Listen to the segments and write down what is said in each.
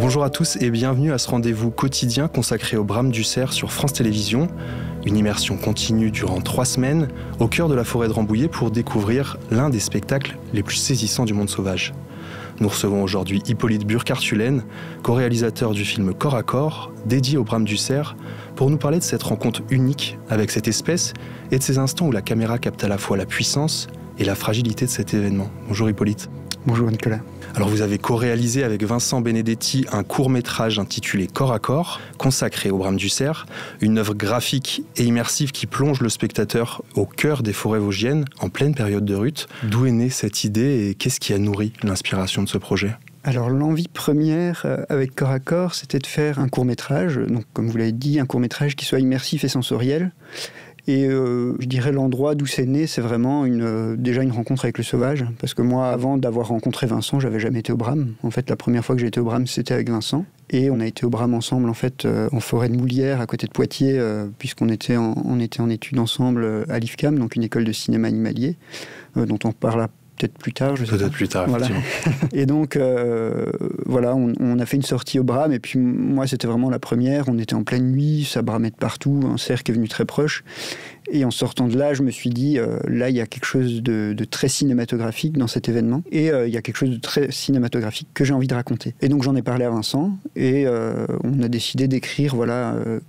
Bonjour à tous et bienvenue à ce rendez-vous quotidien consacré au Brame du Cerf sur France Télévisions. Une immersion continue durant 3 semaines au cœur de la forêt de Rambouillet pour découvrir l'un des spectacles les plus saisissants du monde sauvage. Nous recevons aujourd'hui Hippolyte Burkhardt-Hulen, co-réalisateur du film Corps à Corps, dédié au Brame du Cerf, pour nous parler de cette rencontre unique avec cette espèce et de ces instants où la caméra capte à la fois la puissance et la fragilité de cet événement. Bonjour Hippolyte. Bonjour Nicolas. Alors vous avez co-réalisé avec Vincent Benedetti un court-métrage intitulé Corps à Corps, consacré au Brame du Cerf, une œuvre graphique et immersive qui plonge le spectateur au cœur des forêts vosgiennes en pleine période de rut. D'où est née cette idée et qu'est-ce qui a nourri l'inspiration de ce projet ? Alors l'envie première avec Corps à Corps, c'était de faire un court-métrage, donc comme vous l'avez dit, un court-métrage qui soit immersif et sensoriel. Et je dirais l'endroit d'où c'est né, c'est vraiment déjà une rencontre avec le sauvage. Parce que moi, avant d'avoir rencontré Vincent, j'avais jamais été au Brame. En fait, la première fois que j'ai été au Brame, c'était avec Vincent. Et on a été au Brame ensemble, en fait, en forêt de Moulières, à côté de Poitiers, puisqu'on était en études ensemble à l'IFCAM, donc une école de cinéma animalier, dont on parlera peut-être plus tard, je sais pas. Peut-être plus tard, voilà. Effectivement. Et donc, voilà, on a fait une sortie au Brame, et puis moi, c'était vraiment la première. On était en pleine nuit, ça bramait de partout, un cerf qui est venu très proche. Et en sortant de là, je me suis dit, là, il y a quelque chose de très cinématographique dans cet événement. Et il y a quelque chose de très cinématographique que j'ai envie de raconter. Et donc, j'en ai parlé à Vincent. Et on a décidé d'écrire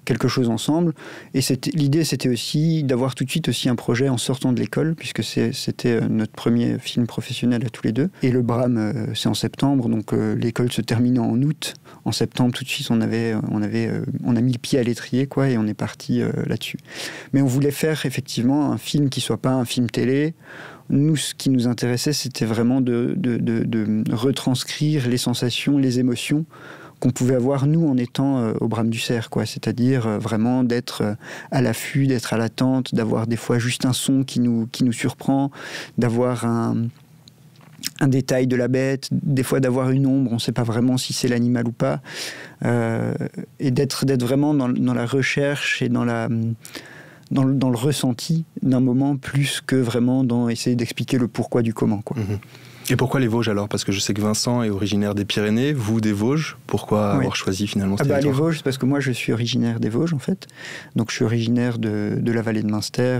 quelque chose ensemble. Et l'idée, c'était aussi d'avoir tout de suite aussi un projet en sortant de l'école, puisque c'était notre premier film professionnel à tous les deux. Et le Brame, c'est en septembre. Donc, l'école se termine en août. En septembre, tout de suite, on a mis le pied à l'étrier, quoi, et on est parti là-dessus. Mais on voulait faire effectivement un film qui soit pas un film télé. Nous, ce qui nous intéressait, c'était vraiment de retranscrire les sensations, les émotions qu'on pouvait avoir, nous, en étant au Brame du Cerf, quoi. C'est-à-dire vraiment d'être à l'affût, d'être à l'attente, d'avoir des fois juste un son qui nous surprend, d'avoir un détail de la bête, des fois d'avoir une ombre, on ne sait pas vraiment si c'est l'animal ou pas, et d'être vraiment dans la recherche et dans le ressenti d'un moment, plus que vraiment dans essayer d'expliquer le pourquoi du comment, quoi. Et pourquoi les Vosges alors ? Parce que je sais que Vincent est originaire des Pyrénées, vous des Vosges. Pourquoi avoir choisi finalement ce territoire ? Les Vosges, c'est parce que moi je suis originaire des Vosges en fait. Donc je suis originaire de la vallée de Münster,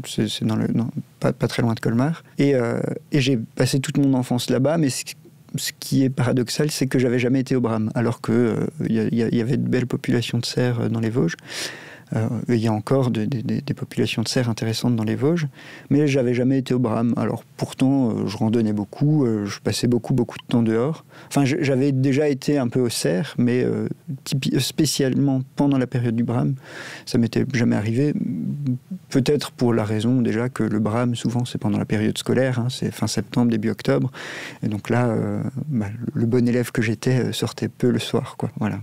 c'est pas très loin de Colmar. Et j'ai passé toute mon enfance là-bas, mais ce qui est paradoxal, c'est que j'avais jamais été au Brame, alors qu'il y avait de belles populations de cerfs dans les Vosges. Il y a encore des populations de cerfs intéressantes dans les Vosges, mais j'avais jamais été au Brame. Alors pourtant, je randonnais beaucoup, je passais beaucoup de temps dehors. Enfin, j'avais déjà été un peu au cerf, mais spécialement pendant la période du Brame, ça m'était jamais arrivé. Peut-être pour la raison déjà que le Brame, souvent, c'est pendant la période scolaire, hein, c'est fin septembre, début octobre. Et donc là, le bon élève que j'étais sortait peu le soir, quoi. Voilà.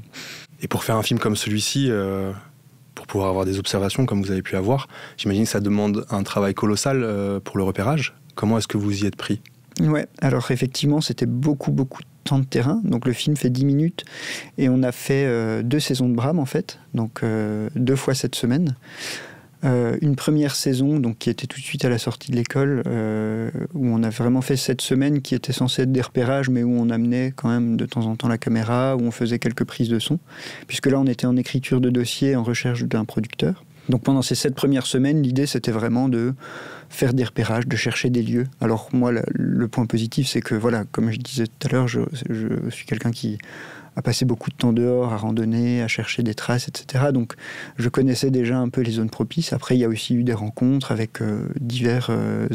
Et pour faire un film comme celui-ci, pour pouvoir avoir des observations comme vous avez pu avoir, j'imagine que ça demande un travail colossal pour le repérage. Comment est-ce que vous y êtes pris ? Ouais, alors effectivement, c'était beaucoup de temps de terrain. Donc le film fait 10 minutes et on a fait 2 saisons de Brame en fait, donc 2 fois cette semaine. Une première saison donc, qui était tout de suite à la sortie de l'école, où on a vraiment fait 7 semaines qui étaient censées être des repérages, mais où on amenait quand même de temps en temps la caméra, où on faisait quelques prises de son, puisque là on était en écriture de dossier, en recherche d'un producteur. Donc pendant ces 7 premières semaines, l'idée c'était vraiment de faire des repérages, de chercher des lieux. Alors moi, le point positif, c'est que voilà, comme je disais tout à l'heure, je suis quelqu'un qui a passé beaucoup de temps dehors, à randonner, à chercher des traces, etc. Donc je connaissais déjà un peu les zones propices. Après, il y a aussi eu des rencontres avec divers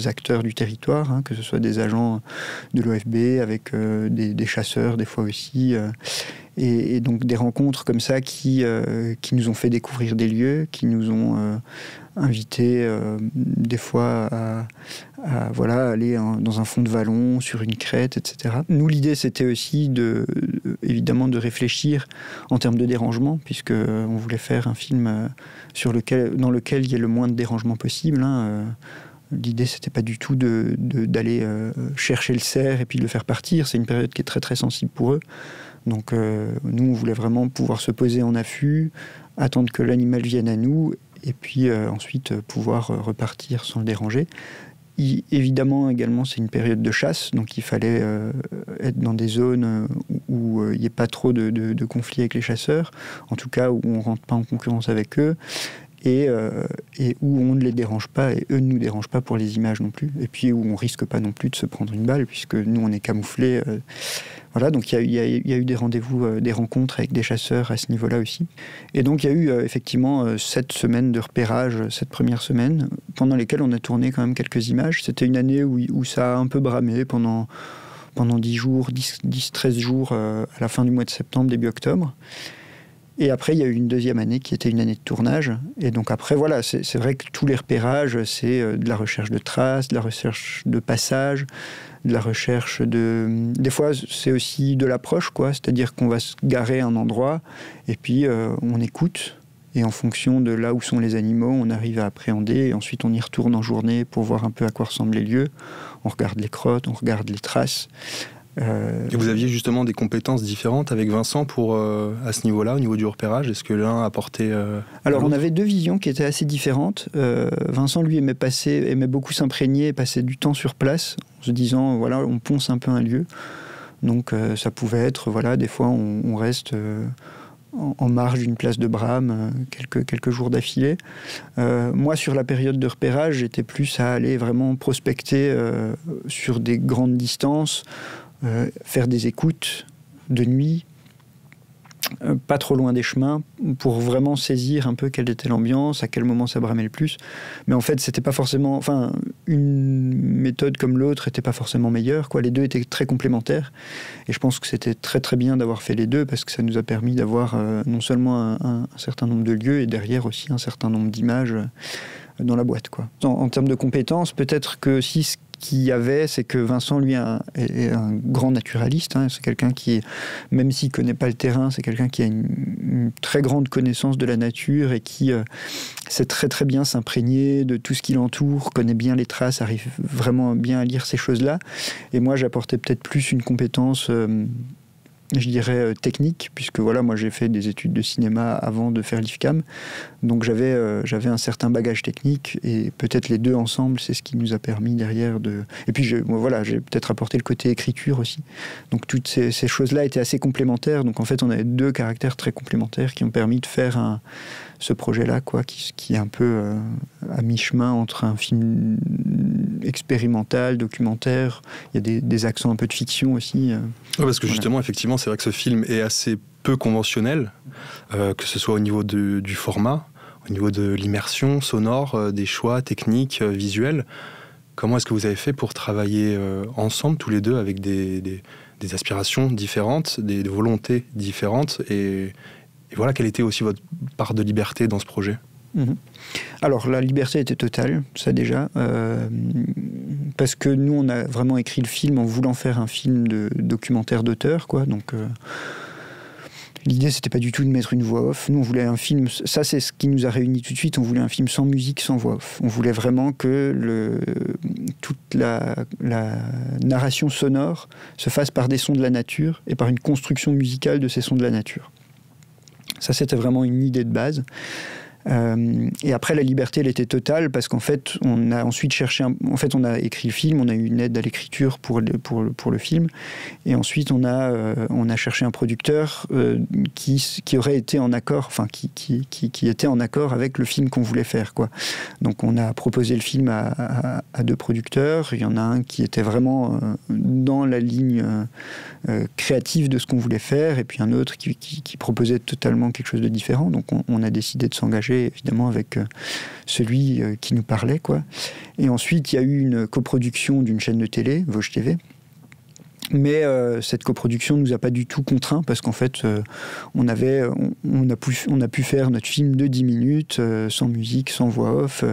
acteurs du territoire, hein, que ce soit des agents de l'OFB, avec des chasseurs des fois aussi. Et donc des rencontres comme ça qui nous ont fait découvrir des lieux, qui nous ont invités des fois à aller dans un fond de vallon, sur une crête, etc. Nous, l'idée, c'était aussi évidemment de réfléchir en termes de dérangement, puisqu'on voulait faire un film dans lequel il y ait le moins de dérangement possible, hein. L'idée, c'était pas du tout d'aller chercher le cerf et puis de le faire partir. C'est une période qui est très très sensible pour eux. Donc nous, on voulait vraiment pouvoir se poser en affût, attendre que l'animal vienne à nous, et puis ensuite pouvoir repartir sans le déranger. Évidemment, également, c'est une période de chasse, donc il fallait être dans des zones où où il n'y ait pas trop de conflits avec les chasseurs, en tout cas où on ne rentre pas en concurrence avec eux, et où on ne les dérange pas, et eux ne nous dérangent pas pour les images non plus, et puis où on ne risque pas non plus de se prendre une balle, puisque nous on est camouflés. Voilà, donc il y a eu des rendez-vous, des rencontres avec des chasseurs à ce niveau-là aussi. Et donc il y a eu effectivement 7 semaines de repérage, cette première semaine, pendant lesquelles on a tourné quand même quelques images. C'était une année où ça a un peu bramé pendant 10-13 jours à la fin du mois de septembre, début octobre. Et après, il y a eu une deuxième année qui était une année de tournage. Et donc après, voilà, c'est vrai que tous les repérages, c'est de la recherche de traces, de la recherche de passages, de la recherche de... Des fois, c'est aussi de l'approche, quoi. C'est-à-dire qu'on va se garer à un endroit et puis on écoute. Et en fonction de là où sont les animaux, on arrive à appréhender. Et ensuite, on y retourne en journée pour voir un peu à quoi ressemblent les lieux. On regarde les crottes, on regarde les traces. Et vous aviez justement des compétences différentes avec Vincent à ce niveau-là, au niveau du repérage. Est-ce que l'un apportait Alors, on avait 2 visions qui étaient assez différentes. Vincent, lui, aimait beaucoup s'imprégner et passer du temps sur place, en se disant, voilà, on ponce un peu un lieu. Donc, ça pouvait être, voilà, des fois, on reste en marge d'une place de brame quelques jours d'affilée. Moi, sur la période de repérage, j'étais plus à aller vraiment prospecter sur des grandes distances, faire des écoutes de nuit, pas trop loin des chemins, pour vraiment saisir un peu quelle était l'ambiance, à quel moment ça bramait le plus. Mais en fait, c'était pas forcément... Enfin, une méthode comme l'autre était pas forcément meilleure, quoi. Les deux étaient très complémentaires. Et je pense que c'était très très bien d'avoir fait les deux, parce que ça nous a permis d'avoir non seulement un certain nombre de lieux, et derrière aussi un certain nombre d'images dans la boîte, quoi. En termes de compétences, peut-être que si ce qu'il y avait, c'est que Vincent, lui, est un grand naturaliste. Hein. C'est quelqu'un qui, même s'il ne connaît pas le terrain, c'est quelqu'un qui a une très grande connaissance de la nature et qui sait très très bien s'imprégner de tout ce qui l'entoure, connaît bien les traces, arrive vraiment bien à lire ces choses-là. Et moi, j'apportais peut-être plus une compétence... je dirais technique, puisque voilà, moi j'ai fait des études de cinéma avant de faire l'IFCAM, donc j'avais un certain bagage technique, et peut-être les deux ensemble, c'est ce qui nous a permis derrière de... Et puis voilà, j'ai peut-être apporté le côté écriture aussi, donc toutes ces choses-là étaient assez complémentaires, donc en fait on avait 2 caractères très complémentaires qui ont permis de faire ce projet-là, quoi, qui est un peu à mi-chemin entre un film expérimental, documentaire. Il y a des accents un peu de fiction aussi. Ouais, parce que justement, effectivement, c'est vrai que ce film est assez peu conventionnel, que ce soit au niveau du format, au niveau de l'immersion sonore, des choix techniques, visuels. Comment est-ce que vous avez fait pour travailler ensemble, tous les deux, avec des aspirations différentes, des volontés différentes, et voilà, quelle était aussi votre part de liberté dans ce projet ? Alors, la liberté était totale, ça déjà, parce que nous, on a vraiment écrit le film en voulant faire un film de documentaire d'auteur, quoi. Donc, l'idée, c'était pas du tout de mettre une voix off. Nous, on voulait un film, ça c'est ce qui nous a réunis tout de suite, on voulait un film sans musique, sans voix off. On voulait vraiment que toute la narration sonore se fasse par des sons de la nature et par une construction musicale de ces sons de la nature. Ça, c'était vraiment une idée de base. Et après, la liberté, elle était totale, parce qu'en fait, on a ensuite cherché... on a écrit le film, on a eu une aide à l'écriture pour le film, et ensuite on a cherché un producteur qui aurait été en accord, enfin qui était en accord avec le film qu'on voulait faire, quoi. Donc on a proposé le film à 2 producteurs. Il y en a un qui était vraiment dans la ligne créative de ce qu'on voulait faire, et puis un autre qui proposait totalement quelque chose de différent. Donc on a décidé de s'engager évidemment avec celui qui nous parlait, quoi. Et ensuite, il y a eu une coproduction d'une chaîne de télé, Vosges TV. Mais cette coproduction ne nous a pas du tout contraints, parce qu'en fait, on a pu faire notre film de 10 minutes, sans musique, sans voix off,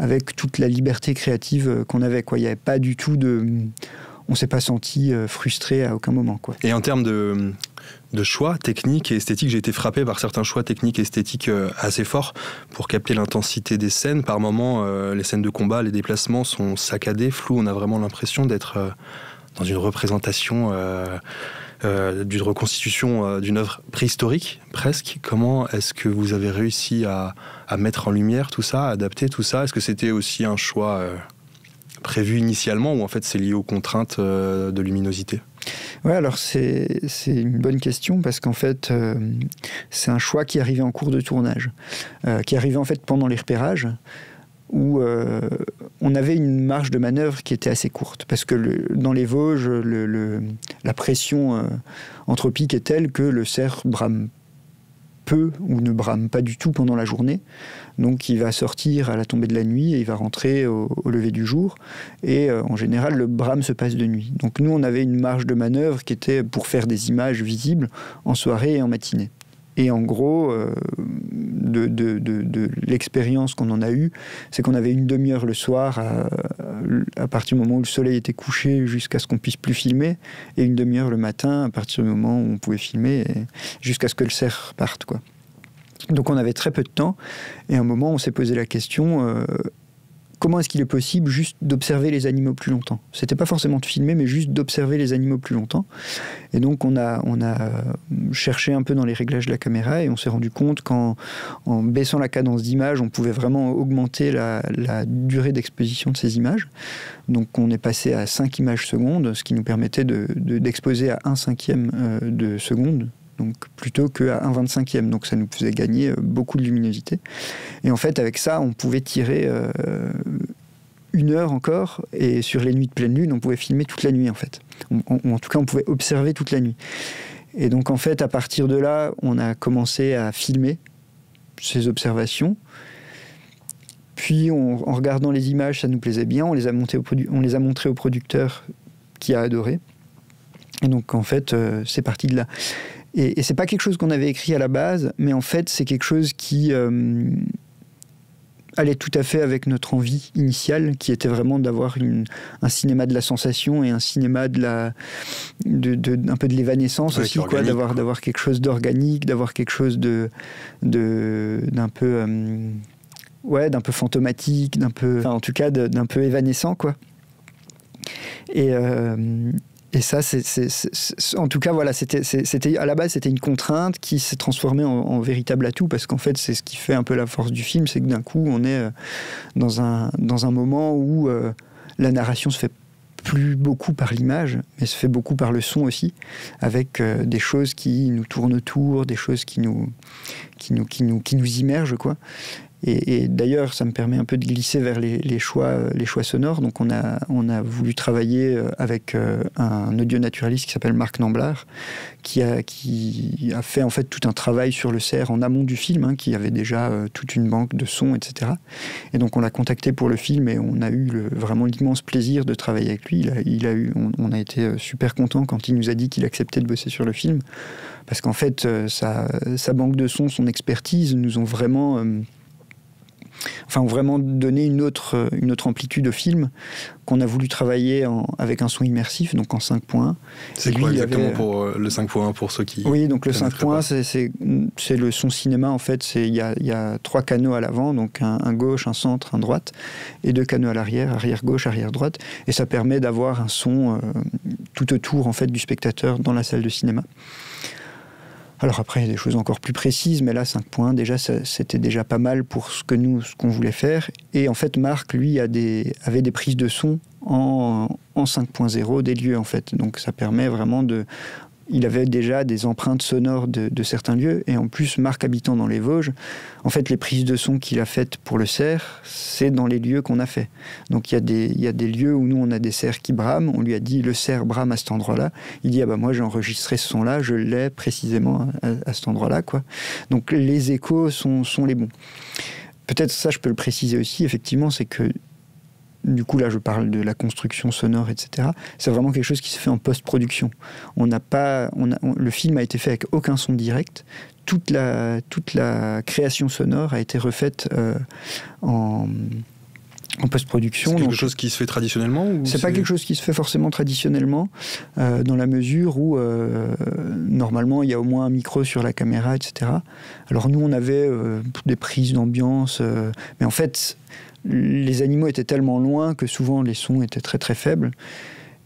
avec toute la liberté créative qu'on avait, quoi. Il n'y avait pas du tout de... On ne s'est pas senti frustré à aucun moment, quoi. Et en termes de choix techniques et esthétiques, j'ai été frappé par certains choix techniques et esthétiques assez forts pour capter l'intensité des scènes. Par moments, les scènes de combat, les déplacements sont saccadés, flous. On a vraiment l'impression d'être dans une représentation, d'une reconstitution d'une œuvre préhistorique, presque. Comment est-ce que vous avez réussi à mettre en lumière tout ça, à adapter tout ça ? Est-ce que c'était aussi un choix prévu initialement, ou en fait c'est lié aux contraintes de luminosité ? Ouais, alors c'est une bonne question parce qu'en fait, c'est un choix qui arrivait en cours de tournage, qui arrivait en fait pendant les repérages, où on avait une marge de manœuvre qui était assez courte parce que dans les Vosges, la pression anthropique est telle que le cerf brame peu ou ne brame pas du tout pendant la journée. Donc il va sortir à la tombée de la nuit et il va rentrer au lever du jour. Et en général, le brame se passe de nuit. Donc nous, on avait une marge de manœuvre qui était pour faire des images visibles en soirée et en matinée. Et en gros, de l'expérience qu'on en a eue, c'est qu'on avait une demi-heure le soir à partir du moment où le soleil était couché jusqu'à ce qu'on puisse plus filmer, et une demi-heure le matin à partir du moment où on pouvait filmer jusqu'à ce que le cerf parte, quoi. Donc on avait très peu de temps, et à un moment on s'est posé la question comment est-ce qu'il est possible juste d'observer les animaux plus longtemps ? C'était pas forcément de filmer, mais juste d'observer les animaux plus longtemps. Et donc on a cherché un peu dans les réglages de la caméra et on s'est rendu compte qu'en baissant la cadence d'image, on pouvait vraiment augmenter la durée d'exposition de ces images. Donc on est passé à 5 images secondes, ce qui nous permettait d'exposer à 1/5 de seconde. Donc plutôt qu'à 1/25. Donc ça nous faisait gagner beaucoup de luminosité. Et en fait, avec ça, on pouvait tirer 1 heure encore, et sur les nuits de pleine lune, on pouvait filmer toute la nuit, en fait. En tout cas, on pouvait observer toute la nuit. Et donc, en fait, à partir de là, on a commencé à filmer ces observations. Puis, en regardant les images, ça nous plaisait bien. On les a montrées au producteur qui a adoré. Et donc, en fait, c'est parti de là. Et c'est pas quelque chose qu'on avait écrit à la base, mais en fait, c'est quelque chose qui allait tout à fait avec notre envie initiale, qui était vraiment d'avoir un cinéma de la sensation et un cinéma un peu de l'évanescence, ouais, aussi, quoi, d'avoir quelque chose d'organique, d'avoir quelque chose d'un peu fantomatique, en tout cas d'un peu évanescent, quoi. Et ça, en tout cas, voilà, c'était à la base, c'était une contrainte qui s'est transformée en véritable atout, parce qu'en fait, c'est ce qui fait un peu la force du film, c'est que d'un coup, on est dans un moment où la narration se fait plus beaucoup par l'image, mais se fait beaucoup par le son aussi, avec des choses qui nous tournent autour, des choses qui nous immergent, quoi. Et d'ailleurs, ça me permet un peu de glisser vers les choix sonores. Donc on a voulu travailler avec un audio-naturaliste qui s'appelle Marc Namblard, qui a fait en fait tout un travail sur le cerf en amont du film, qui avait déjà toute une banque de sons, etc. Et donc on l'a contacté pour le film et on a eu vraiment l'immense plaisir de travailler avec lui. On a été super contents quand il nous a dit qu'il acceptait de bosser sur le film, parce qu'en fait sa banque de sons, son expertise nous ont vraiment donné une autre amplitude au film, qu'on a voulu travailler avec un son immersif, donc en 5.1. C'est quoi exactement pour le 5.1 pour ceux qui... Oui, donc le 5.1, c'est le son cinéma, en fait. Il y a 3 canaux à l'avant, donc un gauche, un centre, un droite, et 2 canaux à l'arrière, arrière-gauche, arrière-droite, et ça permet d'avoir un son tout autour, en fait, du spectateur dans la salle de cinéma. Alors après, il y a des choses encore plus précises, mais là, 5.1, déjà, c'était déjà pas mal pour ce qu'on voulait faire. Et en fait, Marc, lui, avait des prises de son en 5.0 des lieux, en fait. Donc ça permet vraiment il avait déjà des empreintes sonores de certains lieux. Et en plus, Marc habitant dans les Vosges, en fait, les prises de son qu'il a faites pour le cerf, c'est dans les lieux qu'on a fait. Donc il y a des lieux où nous, on a des cerfs qui brament. On lui a dit, le cerf brame à cet endroit-là. Il dit, moi, j'ai enregistré ce son-là, je l'ai précisément à cet endroit-là, quoi. Donc les échos sont les bons. Peut-être ça, je peux le préciser aussi, effectivement, c'est que du coup, là, je parle de la construction sonore, etc. C'est vraiment quelque chose qui se fait en post-production. Le film a été fait avec aucun son direct. Toute la création sonore a été refaite en post-production. C'est quelque chose qui se fait traditionnellement ou c'est pas quelque chose qui se fait forcément traditionnellement, dans la mesure où, normalement, il y a au moins un micro sur la caméra, etc. Alors nous, on avait des prises d'ambiance, mais en fait... Les animaux étaient tellement loin que souvent les sons étaient très très faibles.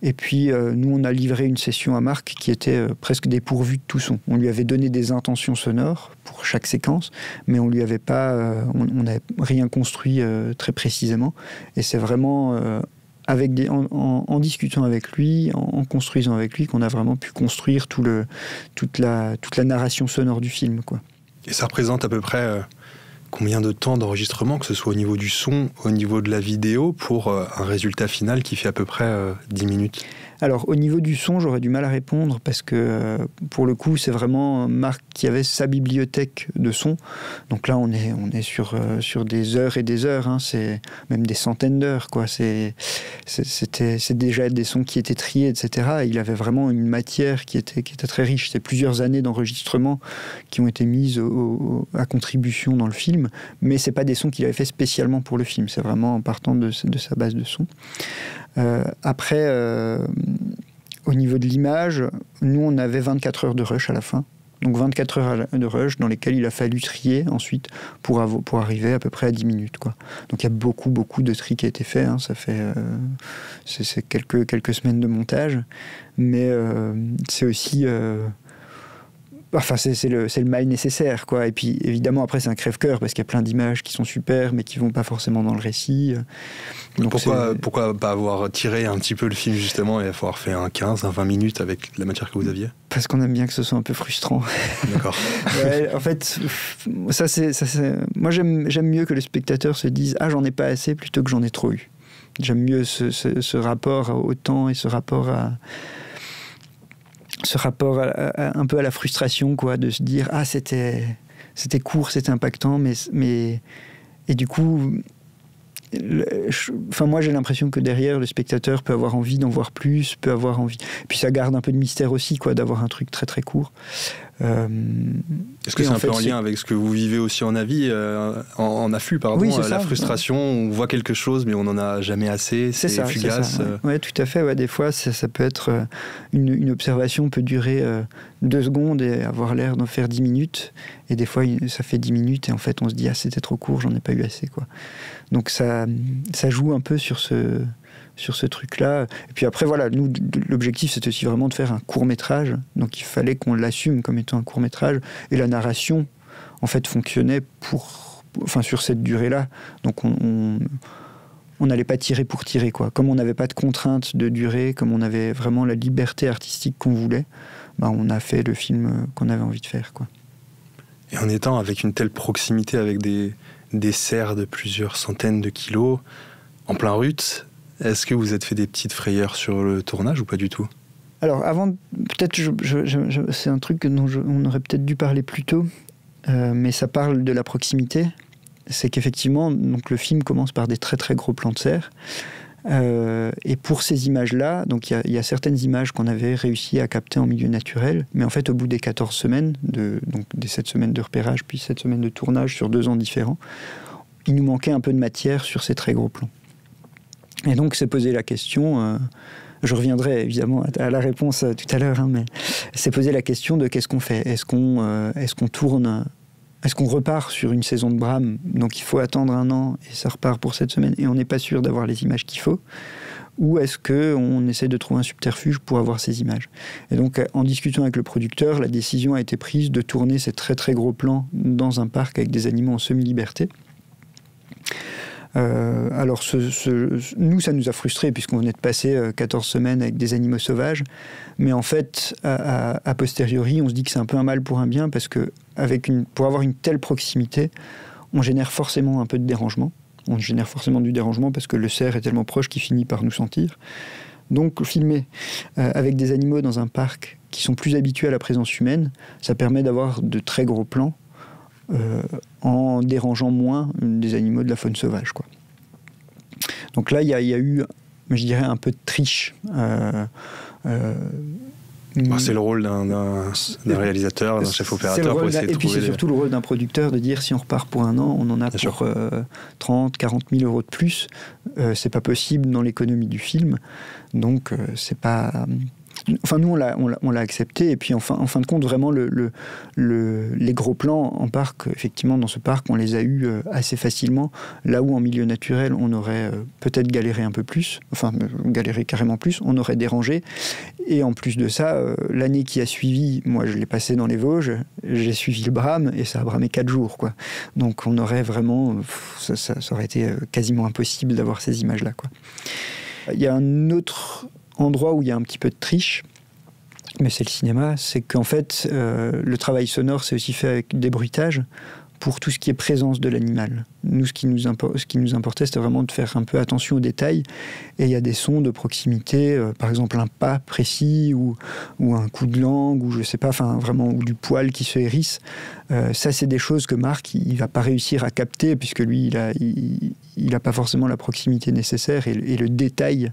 Et puis nous, on a livré une session à Marc qui était presque dépourvue de tout son. On lui avait donné des intentions sonores pour chaque séquence, mais on lui avait pas, on n'avait rien construit très précisément. Et c'est vraiment en discutant avec lui, en construisant avec lui, qu'on a vraiment pu construire toute la narration sonore du film, quoi. Et ça représente à peu près combien de temps d'enregistrement, que ce soit au niveau du son, au niveau de la vidéo, pour un résultat final qui fait à peu près 10 minutes? Alors, au niveau du son, j'aurais du mal à répondre parce que, pour le coup, c'est vraiment Marc qui avait sa bibliothèque de son. Donc là, on est sur des heures et des heures, hein. C'est même des centaines d'heures, quoi. C'est déjà des sons qui étaient triés, etc. Et il avait vraiment une matière qui était très riche. C'est plusieurs années d'enregistrement qui ont été mises à contribution dans le film, mais c'est pas des sons qu'il avait fait spécialement pour le film. C'est vraiment en partant de sa base de son. Après, au niveau de l'image, nous on avait 24 heures de rush à la fin. Donc 24 heures de rush dans lesquelles il a fallu trier ensuite pour arriver à peu près à 10 minutes, quoi. Donc il y a beaucoup de tri qui a été fait, hein. Ça fait c'est quelques semaines de montage, mais c'est aussi enfin, c'est le mal nécessaire, quoi. Et puis, évidemment, après, c'est un crève-cœur parce qu'il y a plein d'images qui sont super, mais qui ne vont pas forcément dans le récit. Donc pourquoi pas avoir tiré un petit peu le film, justement, et avoir fait un 15, un 20 minutes avec la matière que vous aviez? Parce qu'on aime bien que ce soit un peu frustrant. D'accord. Ouais, en fait, moi, j'aime mieux que le spectateur se dise « Ah, j'en ai pas assez » plutôt que « J'en ai trop eu ». J'aime mieux ce rapport au temps et ce rapport un peu à la frustration, quoi, de se dire ah c'était court, c'était impactant, mais et du coup moi j'ai l'impression que derrière le spectateur peut avoir envie d'en voir plus, peut avoir envie, et puis ça garde un peu de mystère aussi, quoi, d'avoir un truc très très court. Est-ce que c'est un peu en lien avec ce que vous vivez aussi en affût, pardon, oui, c'est la ça, frustration, on voit quelque chose mais on n'en a jamais assez, c'est fugace. Ouais, tout à fait, ouais, des fois ça peut être une observation peut durer 2 secondes et avoir l'air d'en faire 10 minutes, et des fois ça fait 10 minutes et en fait on se dit ah c'était trop court, j'en ai pas eu assez, quoi. Donc ça joue un peu sur ce truc-là. Et puis après, voilà, nous, l'objectif, c'était aussi vraiment de faire un court-métrage. Donc il fallait qu'on l'assume comme étant un court-métrage. Et la narration, en fait, fonctionnait sur cette durée-là. Donc on n'allait pas tirer pour tirer, quoi. Comme on n'avait pas de contraintes de durée, comme on avait vraiment la liberté artistique qu'on voulait, on a fait le film qu'on avait envie de faire, quoi. Et en étant avec une telle proximité avec des cerfs de plusieurs centaines de kilos, en plein rut, est-ce que vous êtes fait des petites frayeurs sur le tournage ou pas du tout? Alors avant, peut-être, c'est un truc dont on aurait peut-être dû parler plus tôt, mais ça parle de la proximité. C'est qu'effectivement, donc le film commence par des très très gros plans de cerf. Et pour ces images-là, donc il y a certaines images qu'on avait réussi à capter en milieu naturel, mais en fait au bout des 14 semaines, donc des 7 semaines de repérage, puis 7 semaines de tournage sur 2 ans différents, il nous manquait un peu de matière sur ces très gros plans. Et donc s'est posé la question, je reviendrai évidemment à la réponse tout à l'heure, hein, mais s'est posé la question de qu'est-ce qu'on fait. Est-ce qu'on tourne, est-ce qu'on repart sur une saison de Bram, donc il faut attendre 1 an et ça repart pour 7 semaines et on n'est pas sûr d'avoir les images qu'il faut, ou est-ce qu'on essaie de trouver un subterfuge pour avoir ces images? Et donc en discutant avec le producteur, la décision a été prise de tourner ces très très gros plans dans un parc avec des animaux en semi-liberté. Alors nous ça nous a frustrés puisqu'on venait de passer 14 semaines avec des animaux sauvages, mais en fait a posteriori on se dit que c'est un peu un mal pour un bien, parce que pour avoir une telle proximité on génère forcément un peu de dérangement, du dérangement parce que le cerf est tellement proche qu'il finit par nous sentir. Donc filmer avec des animaux dans un parc qui sont plus habitués à la présence humaine, ça permet d'avoir de très gros plans en dérangeant moins des animaux de la faune sauvage, quoi. Donc là, il y a eu, je dirais, un peu de triche. C'est le rôle d'un réalisateur, d'un chef opérateur pour essayer de trouver... Et puis c'est surtout le rôle d'un producteur de dire si on repart pour 1 an, on en a pour 30, 40 000 euros de plus. C'est pas possible dans l'économie du film. Donc c'est pas... Enfin, nous, on l'a accepté. Et puis, en fin de compte, vraiment, les gros plans en parc, effectivement, dans ce parc, on les a eus assez facilement. Là où, en milieu naturel, on aurait peut-être galéré un peu plus, enfin, galéré carrément plus, on aurait dérangé. Et en plus de ça, l'année qui a suivi, moi, je l'ai passé dans les Vosges, j'ai suivi le Bram, et ça a bramé 4 jours, quoi. Donc, on aurait vraiment... Ça aurait été quasiment impossible d'avoir ces images-là, quoi. Il y a un autre endroit où il y a un petit peu de triche, mais c'est le cinéma, c'est qu'en fait, le travail sonore, c'est aussi fait avec des bruitages pour tout ce qui est présence de l'animal. Nous, ce qui nous importait, c'était vraiment de faire un peu attention aux détails. Et il y a des sons de proximité, par exemple un pas précis ou un coup de langue, ou je sais pas, enfin vraiment, ou du poil qui se hérisse. Ça, c'est des choses que Marc, il va pas réussir à capter, puisque lui, il a pas forcément la proximité nécessaire et le détail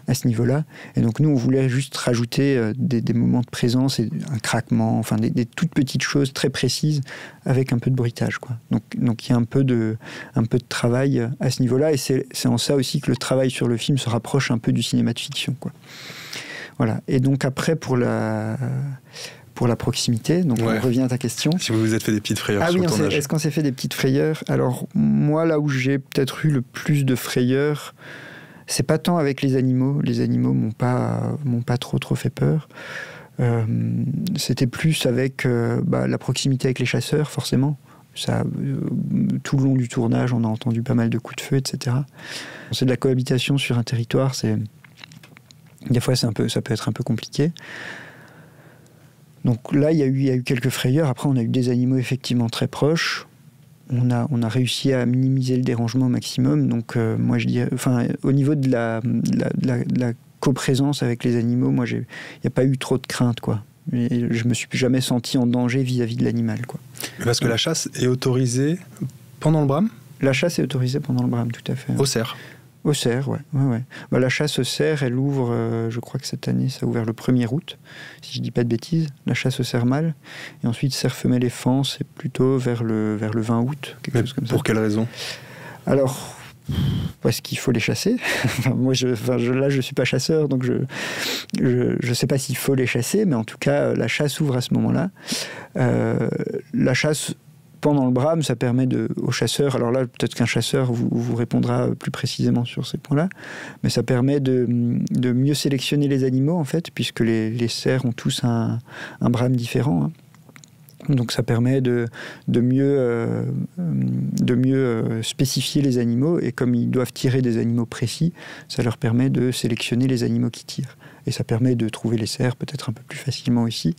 à ce niveau-là. Et donc nous, on voulait juste rajouter des moments de présence et un craquement, enfin des toutes petites choses très précises avec un peu de bruitage, quoi. Donc il y a un peu de travail à ce niveau-là, et c'est en ça aussi que le travail sur le film se rapproche un peu du cinéma de fiction, quoi. Voilà. Et donc après, pour la proximité, donc on revient à ta question. Si vous vous êtes fait des petites frayeurs sur le tournage. Est-ce qu'on s'est fait des petites frayeurs? Alors moi, là où j'ai peut-être eu le plus de frayeurs, c'est pas tant avec les animaux. Les animaux m'ont pas trop fait peur. C'était plus avec la proximité avec les chasseurs, forcément. Ça, tout le long du tournage, on a entendu pas mal de coups de feu, etc. C'est de la cohabitation sur un territoire. Des fois, ça peut être un peu compliqué. Donc là, il y a eu quelques frayeurs. Après, on a eu des animaux effectivement très proches. On a réussi à minimiser le dérangement au maximum. Donc moi, je dirais, au niveau de la coprésence avec les animaux, moi, il n'y a pas eu trop de crainte, quoi. Et je me suis jamais senti en danger vis-à-vis de l'animal, quoi. Parce que la chasse est autorisée pendant le brame ? La chasse est autorisée pendant le brame, tout à fait. Au cerf ? Au cerf, ouais. La chasse au cerf, elle ouvre, je crois que cette année, ça a ouvert le 1er août, si je dis pas de bêtises. La chasse au cerf mâle. Et ensuite, cerf femelle et fan, c'est plutôt vers le 20 août, quelque chose comme ça. Pour quelle raison ? Alors, parce qu'il faut les chasser. Là, je suis pas chasseur, donc je sais pas s'il faut les chasser, mais en tout cas, la chasse ouvre à ce moment-là. La chasse pendant le brame, ça permet aux chasseurs, alors là, peut-être qu'un chasseur vous répondra plus précisément sur ces points-là, mais ça permet de mieux sélectionner les animaux, en fait, puisque les cerfs ont tous un brame différent, hein. Donc ça permet de mieux spécifier les animaux, et comme ils doivent tirer des animaux précis, ça leur permet de sélectionner les animaux qui tirent. Et ça permet de trouver les cerfs peut-être un peu plus facilement aussi.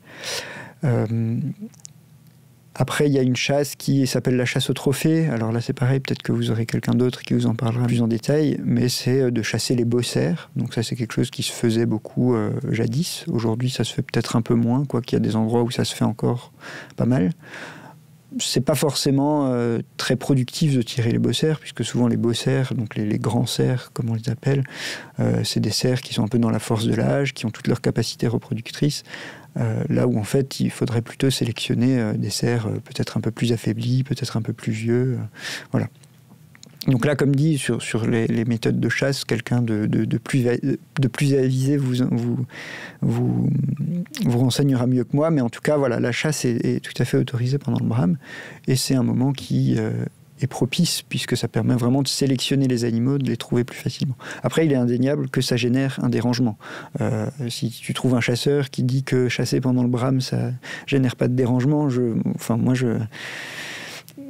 Après, il y a une chasse qui s'appelle la chasse au trophée. Alors là, c'est pareil, peut-être que vous aurez quelqu'un d'autre qui vous en parlera plus en détail, mais c'est de chasser les beaux cerfs. Donc ça, c'est quelque chose qui se faisait beaucoup jadis. Aujourd'hui, ça se fait peut-être un peu moins, quoiqu'il y a des endroits où ça se fait encore pas mal. C'est pas forcément très productif de tirer les beaux cerfs, puisque souvent les beaux cerfs, donc les grands cerfs, comme on les appelle, c'est des cerfs qui sont un peu dans la force de l'âge, qui ont toutes leurs capacités reproductrices. Là où en fait il faudrait plutôt sélectionner des cerfs peut-être un peu plus affaiblis, peut-être un peu plus vieux, voilà. Donc là, comme dit, sur les méthodes de chasse, quelqu'un de plus avisé vous renseignera mieux que moi, mais en tout cas, voilà, la chasse est tout à fait autorisée pendant le brame, et c'est un moment qui est propice, puisque ça permet vraiment de sélectionner les animaux, de les trouver plus facilement. Après, il est indéniable que ça génère un dérangement. Si tu trouves un chasseur qui dit que chasser pendant le brame, ça génère pas de dérangement,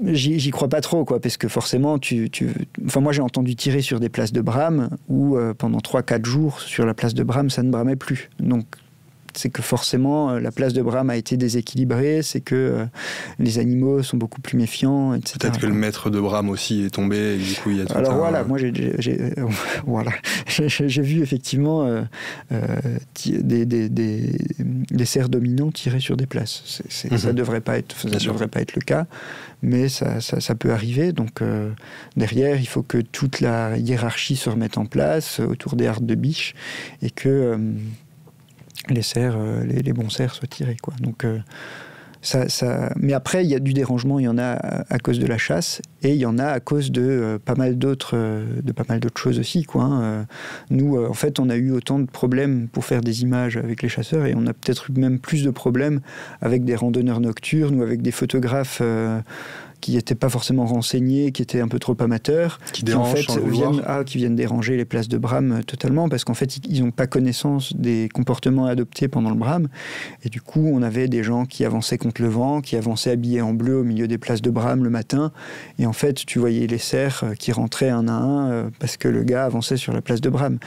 j'y crois pas trop, quoi, parce que forcément, moi j'ai entendu tirer sur des places de brame où pendant 3-4 jours, sur la place de brame, ça ne bramait plus. Donc, c'est que forcément la place de brame a été déséquilibrée, c'est que les animaux sont beaucoup plus méfiants, etc. Peut-être que le maître de brame aussi est tombé, et du coup il y a tout Alors voilà, moi j'ai vu effectivement des cerfs dominants tirer sur des places. Ça devrait pas être le cas, mais ça peut arriver. Donc derrière, il faut que toute la hiérarchie se remette en place autour des hardes de biche, et que les cerfs, les bons cerfs soient tirés, quoi. Donc, mais après, il y a du dérangement, il y en a à cause de la chasse, et il y en a à cause de pas mal d'autres choses aussi, quoi, hein. Nous, en fait, on a eu autant de problèmes pour faire des images avec les chasseurs, et on a peut-être eu même plus de problèmes avec des randonneurs nocturnes ou avec des photographes qui n'étaient pas forcément renseignés, qui étaient un peu trop amateurs, qui viennent déranger les places de Bram totalement, parce qu'en fait, ils n'ont pas connaissance des comportements adoptés pendant le Bram. Et du coup, on avait des gens qui avançaient contre le vent, qui avançaient habillés en bleu au milieu des places de Bram le matin. Et en fait, tu voyais les cerfs qui rentraient un à un parce que le gars avançait sur la place de Bram.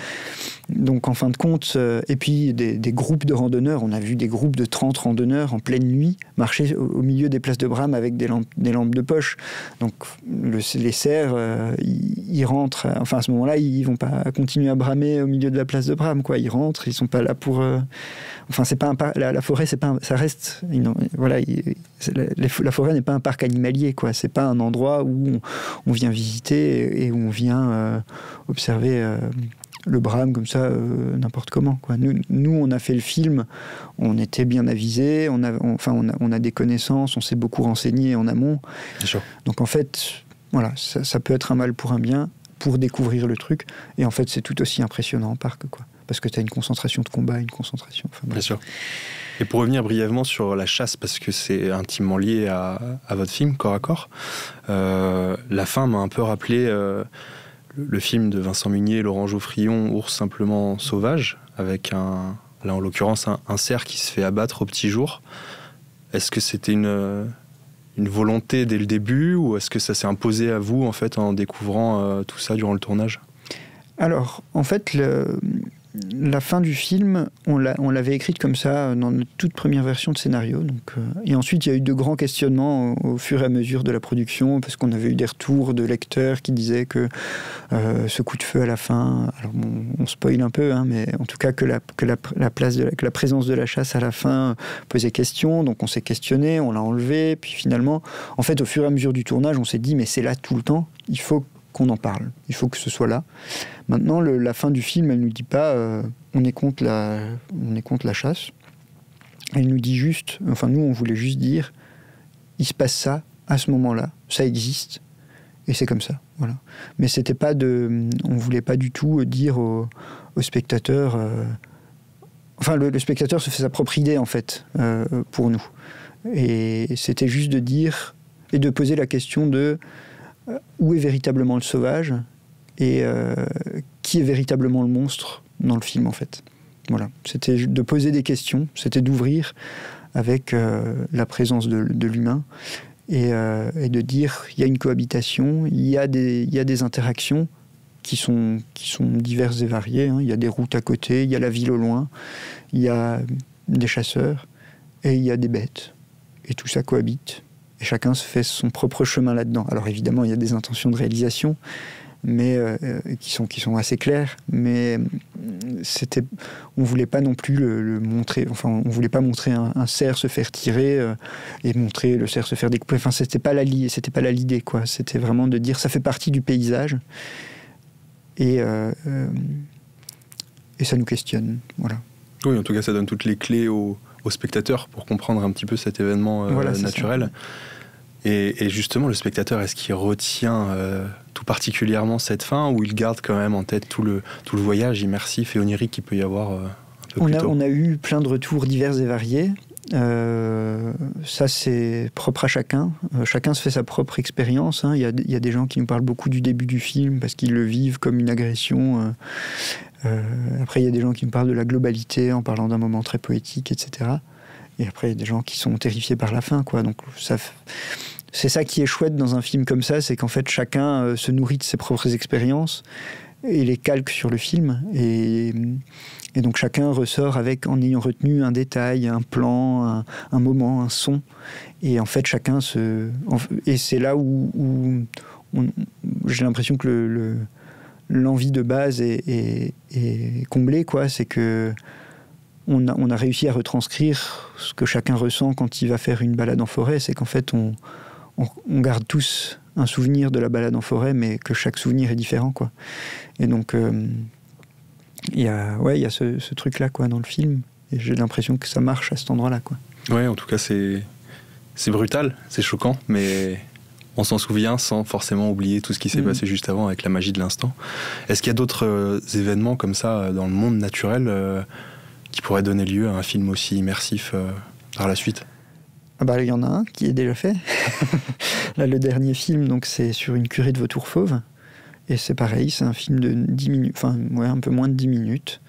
Donc, en fin de compte, et puis des groupes de randonneurs, on a vu des groupes de 30 randonneurs en pleine nuit marcher au milieu des places de Bram avec des lampes de poche. Donc les cerfs, ils rentrent, enfin à ce moment-là, ils vont pas continuer à bramer au milieu de la place de Bram, quoi. Ils rentrent, ils sont pas là pour... Enfin, c'est pas un la forêt, c'est pas ça reste... voilà, la forêt n'est pas un parc animalier, quoi. C'est pas un endroit où on vient visiter et où on vient observer... le Bram comme ça, n'importe comment, quoi. Nous, on a fait le film, on était bien avisés, on a des connaissances, on s'est beaucoup renseigné en amont. Bien sûr. Donc en fait, voilà, ça peut être un mal pour un bien, pour découvrir le truc. Et en fait, c'est tout aussi impressionnant en parc, quoi. Parce que tu as une concentration de combat, une concentration... Bien sûr. Et pour revenir brièvement sur la chasse, parce que c'est intimement lié à votre film, Corps à Corps, la fin m'a un peu rappelé... le film de Vincent Munier et Laurent Geoffrion, Ours simplement sauvage, avec là en l'occurrence un cerf qui se fait abattre au petit jour. Est-ce que c'était une volonté dès le début, ou est-ce que ça s'est imposé à vous en fait en découvrant tout ça durant le tournage ? Alors, en fait, la fin du film, on l'avait écrite comme ça dans notre toute première version de scénario. Donc, et ensuite, il y a eu de grands questionnements au fur et à mesure de la production, parce qu'on avait eu des retours de lecteurs qui disaient que ce coup de feu à la fin, alors bon, on spoil un peu, hein, mais en tout cas que la présence de la chasse à la fin posait question. Donc on s'est questionné, on l'a enlevé, puis finalement, en fait, au fur et à mesure du tournage, on s'est dit mais c'est là tout le temps, il faut qu'on en parle, il faut que ce soit là. Maintenant, la fin du film, elle nous dit pas on est contre la chasse. Elle nous dit juste, enfin nous on voulait juste dire il se passe ça à ce moment-là, ça existe et c'est comme ça, voilà. Mais c'était pas on voulait pas du tout dire au spectateur, enfin le spectateur se fait sa propre idée en fait pour nous. Et c'était juste de dire et de poser la question de où est véritablement le sauvage et qui est véritablement le monstre dans le film en fait. Voilà, c'était de poser des questions, c'était d'ouvrir avec la présence de l'humain et de dire il y a une cohabitation, il y a des interactions qui sont diverses et variées, hein. Il y a des routes à côté, il y a la ville au loin, il y a des chasseurs et il y a des bêtes et tout ça cohabite. Et chacun se fait son propre chemin là-dedans. Alors évidemment, il y a des intentions de réalisation, mais qui sont assez claires. Mais on voulait pas non plus le montrer. Enfin, on voulait pas montrer un cerf se faire tirer et montrer le cerf se faire découper. Enfin, c'était pas l'idée, quoi. C'était vraiment de dire ça fait partie du paysage et ça nous questionne. Voilà. Oui, en tout cas, ça donne toutes les clés aux spectateurs pour comprendre un petit peu cet événement naturel. Et justement, le spectateur, est-ce qu'il retient tout particulièrement cette fin, ou il garde quand même en tête tout le voyage immersif et onirique qu'il peut y avoir un peu plus tôt ? On a eu plein de retours divers et variés. Ça, c'est propre à chacun. Chacun se fait sa propre expérience, hein. Il y a des gens qui nous parlent beaucoup du début du film parce qu'ils le vivent comme une agression. Après, il y a des gens qui nous parlent de la globalité en parlant d'un moment très poétique, etc. Et après, il y a des gens qui sont terrifiés par la fin, quoi. Donc, c'est ça qui est chouette dans un film comme ça, c'est qu'en fait, chacun se nourrit de ses propres expériences et les calque sur le film. Et donc, chacun ressort en ayant retenu un détail, un plan, un moment, un son. Et en fait, chacun et c'est là où j'ai l'impression que l'envie de base est comblée, quoi. C'est que on a réussi à retranscrire ce que chacun ressent quand il va faire une balade en forêt. C'est qu'en fait, on garde tous un souvenir de la balade en forêt, mais que chaque souvenir est différent, quoi. Et donc, il y a ce truc-là, quoi, dans le film. Et j'ai l'impression que ça marche à cet endroit-là, quoi. Ouais, en tout cas, c'est brutal, c'est choquant, mais on s'en souvient sans forcément oublier tout ce qui s'est passé juste avant avec la magie de l'instant. Est-ce qu'il y a d'autres événements comme ça dans le monde naturel qui pourraient donner lieu à un film aussi immersif par la suite ? Ah bah, il y en a un qui est déjà fait. Là, le dernier film, donc, c'est sur une curée de vautours fauves. Et c'est pareil, c'est un film de 10 minutes, enfin, ouais, un peu moins de 10 minutes,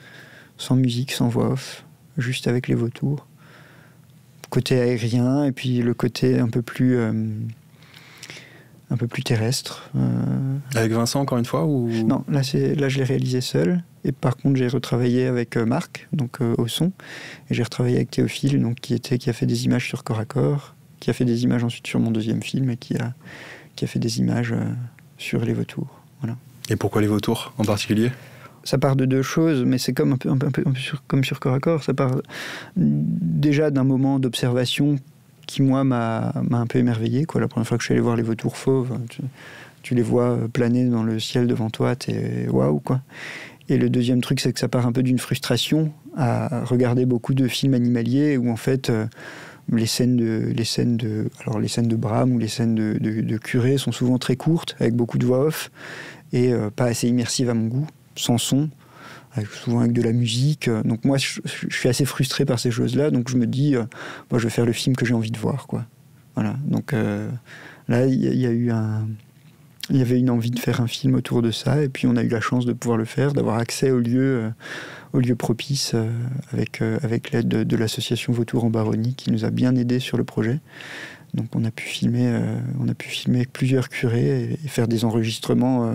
sans musique, sans voix off, juste avec les vautours. Côté aérien, et puis le côté un peu plus terrestre. Avec Vincent, encore une fois ou... Non, là je l'ai réalisé seul. Et par contre, j'ai retravaillé avec Marc, donc au son. Et j'ai retravaillé avec Théophile, donc, qui a fait des images sur Corps à Corps, qui a fait des images ensuite sur mon deuxième film, et qui a fait des images sur les vautours. Voilà. Et pourquoi les vautours en particulier ? Ça part de deux choses, mais c'est comme un peu comme sur Corps à Corps. Ça part déjà d'un moment d'observation qui, moi, m'a un peu émerveillé, quoi. La première fois que je suis allé voir les vautours fauves, tu les vois planer dans le ciel devant toi, t'es waouh, quoi. Et le deuxième truc, c'est que ça part un peu d'une frustration à regarder beaucoup de films animaliers où, en fait, les scènes de Brahms ou les scènes de curés sont souvent très courtes, avec beaucoup de voix off, et pas assez immersives à mon goût, sans son, souvent avec de la musique. Donc moi, je suis assez frustré par ces choses-là, donc je me dis, moi, je vais faire le film que j'ai envie de voir, quoi. Voilà. Donc là, il y avait une envie de faire un film autour de ça, et puis on a eu la chance de pouvoir le faire, d'avoir accès aux lieux propices, avec l'aide de l'association Vautours en Baronnie, qui nous a bien aidés sur le projet. Donc on a pu filmer avec plusieurs curés et faire des enregistrements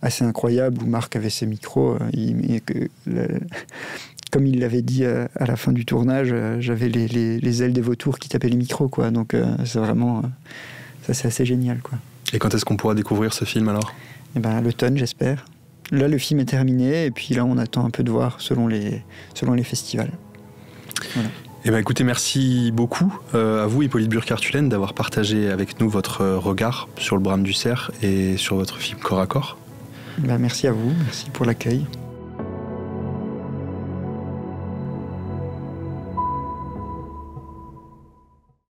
assez incroyables où Marc avait ses micros. Comme il l'avait dit à la fin du tournage, j'avais les ailes des vautours qui tapaient les micros, quoi. Donc c'est vraiment... ça, c'est assez génial, quoi. Et quand est-ce qu'on pourra découvrir ce film, alors ? Eh ben, à l'automne, j'espère. Là, le film est terminé, et puis là, on attend un peu de voir selon les festivals. Voilà. Eh ben, écoutez, merci beaucoup à vous, Hippolyte Burkhardt-Hulen, d'avoir partagé avec nous votre regard sur le Brame du Cerf et sur votre film Corps à Corps. Ben, merci à vous, merci pour l'accueil.